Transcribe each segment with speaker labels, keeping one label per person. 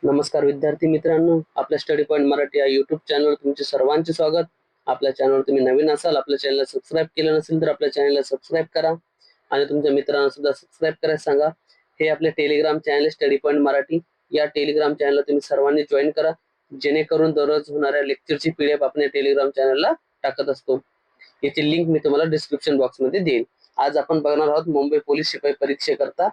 Speaker 1: नमस्कार विद्यार्थी मित्रांनो, आपल्या स्टडी पॉइंट मराठी या युट्यूब चॅनलवर तुमचे सर्वांचे स्वागत. आपल्या चॅनलवर तुम्ही नवीन असाल, आपल्या चॅनलला सबस्क्राईब केलं नसेल तर आपल्या चॅनलला सबस्क्राईब करा आणि तुमच्या मित्रांना सुद्धा सबस्क्राईब करायला सांगा. हे आपले टेलिग्राम चॅनल आहे स्टडी पॉइंट मराठी. या टेलिग्राम चॅनलला तुम्ही सर्वांनी जॉईन करा, जेणेकरून दररोज होणाऱ्या लेक्चरची पीडीएफ आपण टेलिग्राम चॅनलला टाकत असतो. याची लिंक मी तुम्हाला डिस्क्रिप्शन बॉक्समध्ये देईन. आज आपण बघणार आहोत मुंबई पोलीस शिपाई परीक्षेकरता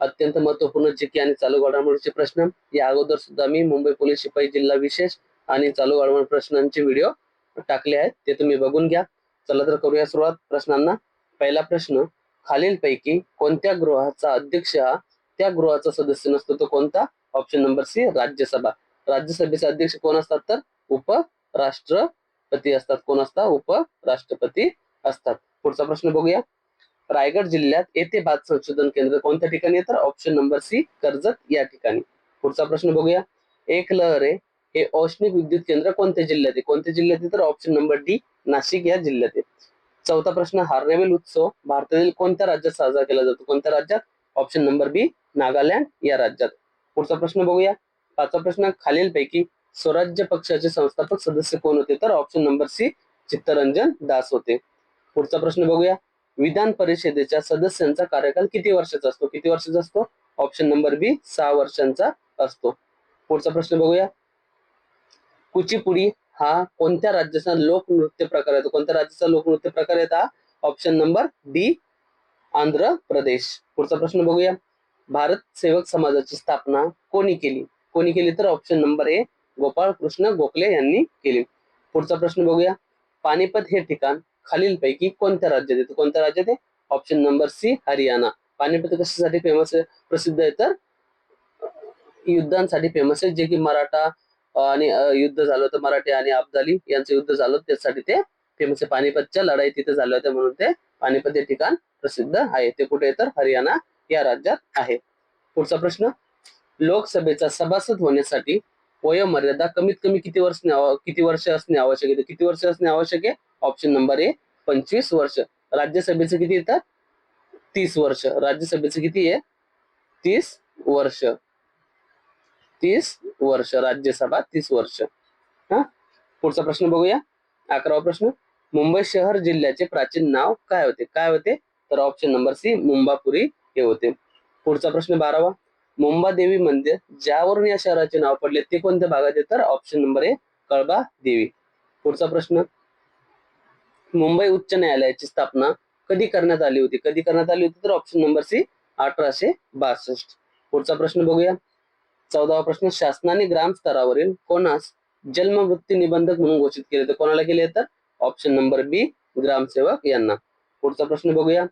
Speaker 1: अत्यंत महत्वपूर्ण जीके आणि चालू घडामोडीचे प्रश्न. या अगोदर सुद्धा मी मुंबई पोलीस शिपाई जिल्हा विशेष आणि चालू घडामोडी प्रश्नांचे व्हिडिओ टाकले आहेत, ते तुम्ही बघून घ्या. चला तर करूया सुरुवात प्रश्नांना. पहिला प्रश्न, खालीलपैकी कोणत्या गृहाचा अध्यक्ष हा त्या गृहाचा सदस्य नसतो तो कोणता? Option number C, Rajya Sabha. राज्यसभेचे अध्यक्ष कोण असतात तर उपराष्ट्रपती असतात. कोण असतात? उपराष्ट्रपती असतात. पुढचा प्रश्न बघूया. रायगड जिल्ह्यात येथे भात संशोधन केंद्र कोणत्या ठिकाणी आहे तर ऑप्शन नंबर सी, कर्जत या ठिकाणी. पुढचा प्रश्न बघूया. एकलहरे हे औष्णिक विद्युत केंद्र कोणत्या जिल्ह्यात आहे? कोणत्या जिल्ह्यात आहे तर ऑप्शन नंबर डी, नाशिक या जिल्ह्यात आहे. चौथा प्रश्न, हार्नेवेल उत्सव भारतातील कोणत्या राज्यात साजरा केला जातो? कोणत्या राज्यात? ऑप्शन नंबर बी, नागालँड या राज्यात. पुढचा प्रश्न बघूया. पाचवा प्रश्न, खालीलपैकी स्वराज्य पक्षाचे संस्थापक सदस्य कोण होते तर option number C, Chittaranjan Das होते. पुढचा प्रश्न बघूया. विधान परिषदेच्या सदस्यांचा कार्यकाल किती वर्षाचा असतो? किती वर्षाचा असतो? ऑप्शन नंबर बी, 6 वर्षांचा असतो. पुढचा प्रश्न बघूया. कुचिपुडी हा कोणत्या राज्याचा लोकनृत्य प्रकार आहे? कोणत्या राज्याचा लोकनृत्य प्रकार आहे हा? Option number D, Andhra Pradesh. पुढचा प्रश्न बघूया. भारत सेवक समाजाची स्थापना कोणी केली? कोणी केली तर ऑप्शन नंबर ए, गोपाळ कृष्ण गोखले यांनी केली. पुढचा प्रश्न बघूया. पानिपत हे ठिकाण खालीलपैकी कोणत्या राज्यात येते? कोणत्या राज्यात आहे? Option number C, Haryana. Panipat कशासाठी फेमस आहे, प्रसिद्ध आहे तर युद्धांसाठी फेमस आहे, जे की मराठा आणि युद्ध झालं होतं, मराठी आणि अफगाणी यांचं युद्ध झालं, त्यासाठी ते फेमस आहे. पानिपतच्या लढाई तिथे झाल्या होत्या म्हणून ते पानिपत हे ठिकाण प्रसिद्ध आहे. ते कुठे तर हरियाणा या राज्यात आहे. पुढचा प्रश्न, लोकसभेचा सभासद होण्यासाठी वयोमर्यादा कमीत कमी किती वर्ष असणे आवश्यक आहे? किती वर्ष असणे आवश्यक आहे? ऑप्शन नंबर ए, 25 वर्ष. राज्यसभेचे किती येतात? 30 वर्ष. राज्यसभेचे किती आहे? 30 वर्ष. 30 वर्ष राज्यसभा, 30 वर्ष. हा. पुढचा प्रश्न बघूया. 11वा प्रश्न, मुंबई शहर जिल्ह्याचे प्राचीन नाव काय होते? काय होते तर ऑप्शन नंबर सी, मुंबापुरी हे होते. पुढचा प्रश्न 12वा, मुंबादेवी मंदिर ज्यावरून या शहराचे नाव पडले ते कोणत्या भागात आहे तर ऑप्शन नंबर ए, कळबा देवी. पुढचा प्रश्न, मुंबई उच्च न्यायालयाची स्थापना कधी करण्यात आली होती? कधी करण्यात आली होती तर ऑप्शन नंबर सी, 1862. पुढचा प्रश्न बघूया. 14वा प्रश्न, शासनाने ग्राम स्तरावरील कोणास जन्ममृत्यू निबंधक म्हणून घोषित केले तर कोणाला केले तर ऑप्शन नंबर बी, ग्रामसेवक यांना. पुढचा प्रश्न बघूया.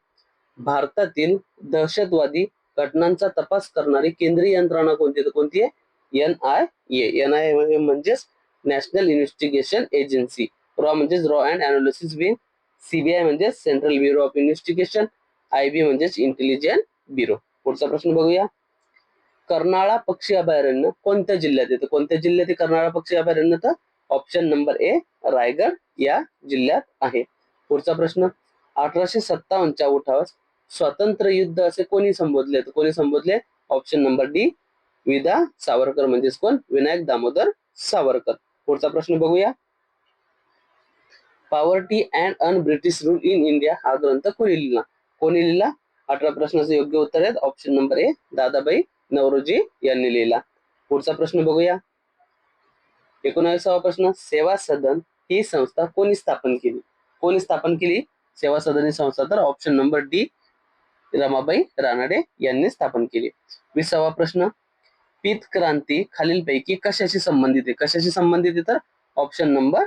Speaker 1: भारतातील दहशतवादी घटनांचा तपास करणारी केंद्रीय यंत्रणा कोणती? कोणती आहे? NIA. NIA म्हणजेच नॅशनल इन्व्हेस्टिगेशन एजन्सी. रॉ म्हणजेच raw and analysis wing. CBI म्हणजेच central bureau of investigation. IB म्हणजेच इंटेलिजन्स ब्युरो. पुढचा प्रश्न बघूया. कर्नाळा पक्षी अभयारण्य कोणत्या जिल्ह्यात येतं? कोणत्या जिल्ह्यात आहे कर्नाळा पक्षी अभयारण्य तर ऑप्शन नंबर ए, रायगड या जिल्ह्यात आहे. पुढचा प्रश्न, 1857च्या उठावास स्वातंत्र्य युद्ध असे कोणी संबोधले? कोणी संबोधले? ऑप्शन नंबर डी, विदा सावरकर. म्हणजेच कोण? विनायक दामोदर सावरकर. पुढचा प्रश्न बघूया. Poverty and un British rule in India हा ग्रंथ कोणी लिहिला? कोणी लिहिला? 18 प्रश्नाचं योग्य उत्तर आहे option number A, Dadabhai Naoroji यांनी लिहिला. पुढचा प्रश्न बघूया. 19वा प्रश्न, सेवा सदन ही संस्था कोणी स्थापन केली? कोणी स्थापन केली सेवा सदन ही संस्था तर option number D, Ramabai Ranade यांनी स्थापन केली. 20वा प्रश्न, पीत क्रांती खालीलपैकी कशाशी संबंधित आहे? कशाशी संबंधित आहे तर ऑप्शन नंबर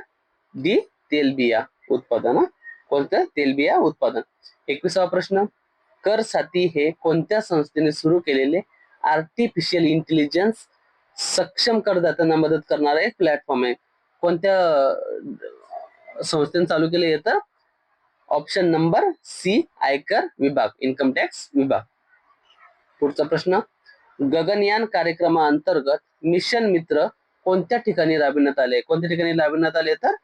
Speaker 1: डी, तेलबिया उत्पादन. कोणतं? तेलबिया उत्पादन. 21वा प्रश्न, कर साथी हे कोणत्या संस्थेने सुरू केलेले आर्टिफिशियल इंटेलिजन्स सक्षम करदात्यांना मदत करणारा एक प्लॅटफॉर्म आहे? कोणत्या संस्थेने चालू केले तर ऑप्शन नंबर सी, आयकर विभाग, इन्कम टॅक्स विभाग. पुढचा प्रश्न, गगनयान कार्यक्रमाअंतर्गत मिशन मित्र कोणत्या ठिकाणी राबविण्यात आले? कोणत्या ठिकाणी राबविण्यात आले तर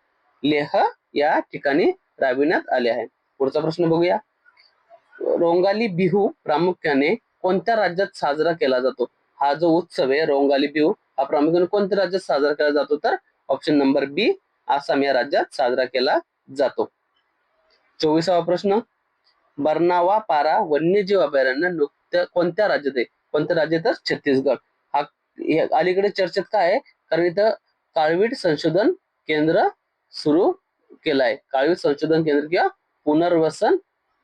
Speaker 1: लेह या ठिकाणी राबविण्यात आले आहे. पुढचा प्रश्न बघूया. रोंगाली बिहू प्रामुख्याने कोणत्या राज्यात साजरा केला जातो? हा जो उत्सव आहे रोंगाली बिहू हा प्रामुख्याने कोणत्या राज्यात साजरा केला जातो, तर ऑप्शन नंबर बी आसाम या राज्यात साजरा केला जातो. 24वा प्रश्न, बरनावा पारा वन्यजीव अभयारण्य कोणत्या राज्यात आहे? कोणत्या राज्यात? तर छत्तीसगड. हा अलीकडे चर्चेत काय आहे, कारण इथं काळवीट संशोधन केंद्र सुरू केलं आहे. काळवीट संशोधन केंद्र किंवा पुनर्वसन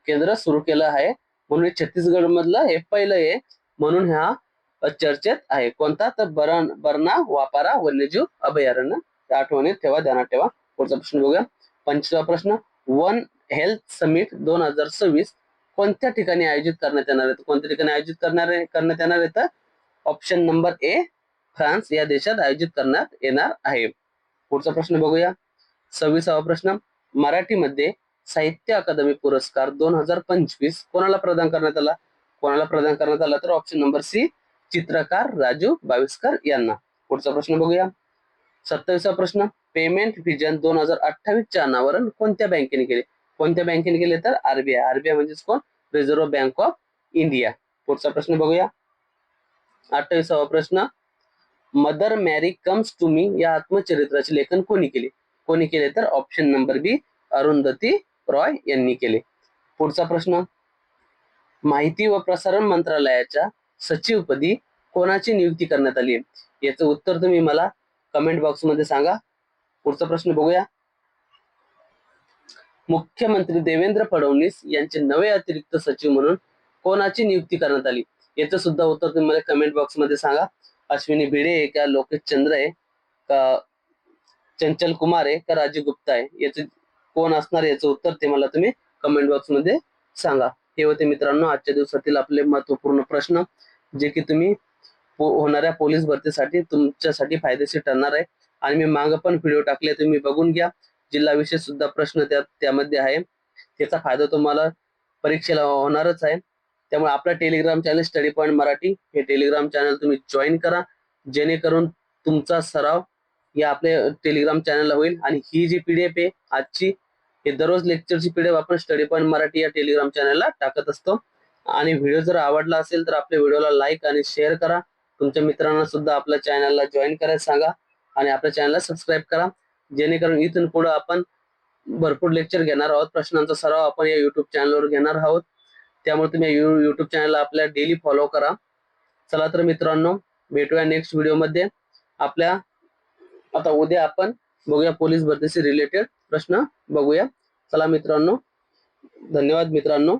Speaker 1: केंद्र सुरू केलं आहे, म्हणून छत्तीसगड मधलं हे पहिलं आहे, म्हणून ह्या चर्चेत आहे. कोणता? तर बरणा वापारा वन्यजीव अभयारण्य. आठवणीत ठेवा, ध्यानात ठेवा. पुढचा प्रश्न बघूया. 25वा प्रश्न, वन हेल्थ समिट 2026 कोणत्या ठिकाणी आयोजित करण्यात येणार आहे? कोणत्या ठिकाणी आयोजित करण्यात येणार आहे? तर ऑप्शन नंबर ए फ्रान्स या देशात आयोजित करण्यात येणार आहे. पुढचा प्रश्न बघूया. 26वा प्रश्न, मराठीमध्ये साहित्य अकादमी पुरस्कार 2025 कोणाला प्रदान करण्यात आला? कोणाला प्रदान करण्यात आला? तर ऑप्शन नंबर सी चित्रकार राजू बाविस्कर यांना. पुढचा प्रश्न बघूया. 27वा प्रश्न, पेमेंट व्हिजन 2028 चे अनावरण कोणत्या बँकेने केले? कोणत्या बँकेने केले? तर आरबीआय. आरबीआय म्हणजेच कोण? Reserve bank of India. पुढचा प्रश्न बघूया. 28वा प्रश्न, मदर मॅरी कम्स टू मी या आत्मचरित्राचे लेखन कोणी केले? कोणी केले? तर ऑप्शन नंबर बी अरुंधती रॉय यांनी केले. पुढचा प्रश्न, माहिती व प्रसारण मंत्रालयाच्या सचिवपदी कोणाची नियुक्ती करण्यात आली आहे? याचं उत्तर तुम्ही मला कमेंट बॉक्स मध्ये सांगा. पुढचा प्रश्न बघूया. मुख्यमंत्री देवेंद्र फडणवीस यांचे नवे अतिरिक्त सचिव म्हणून कोणाची नियुक्ती करण्यात आली? याचं सुद्धा उत्तर तुम्ही मला कमेंट बॉक्स मध्ये सांगा. अश्विनी भिडे आहे का लोकेश चंद्र आहे का चंचल कुमार आहे का राजीव गुप्ता आहे? याचं कोण असणार याचं उत्तर ते मला तुम्ही कमेंट बॉक्स मध्ये सांगा. हे होते मित्रांनो आजच्या दिवसातील आपले महत्वपूर्ण प्रश्न, जे की तुम्ही होणाऱ्या पोलीस भरतीसाठी तुमच्यासाठी फायदेशीर ठरणार आहे. आणि मी मागे पण व्हिडिओ टाकले, तुम्ही बघून घ्या. जिल्हा विशेष सुद्धा प्रश्न त्यामध्ये आहे. त्याचा फायदा तुम्हाला परीक्षेला होणारच आहे. त्यामुळे आपला Telegram channel study point Marathi हे टेलिग्राम चॅनल तुम्ही जॉईन करा, जेणेकरून तुमचा सराव या आपल्या टेलिग्राम चॅनलला होईल. आणि ही जी पीडीएफ आहे आजची, हे दररोज लेक्चरची पीडीएफ आपण स्टडी पॉइंट मराठी या टेलिग्राम चॅनलला टाकत असतो. आणि व्हिडिओ जर आवडला असेल तर आपल्या व्हिडिओला लाईक आणि शेअर करा. तुमच्या मित्रांना सुद्धा आपल्या चॅनलला जॉईन करायला सांगा आणि आपल्या चॅनलला सबस्क्राईब करा, जेणेकरून इथून पुढे आपण भरपूर लेक्चर घेणार आहोत. प्रश्नांचा सराव आपण या युट्यूब चॅनलवर घेणार आहोत. त्यामुळे तुम्ही युट्यूब चॅनलला आपल्या डेली फॉलो करा. चला तर मित्रांनो, भेटूया नेक्स्ट व्हिडिओमध्ये. आपल्या आता उद्या आपण बघूया पोलीस भरतीशी रिलेटेड प्रश्न बघूया. चला मित्रांनो, धन्यवाद मित्रांनो.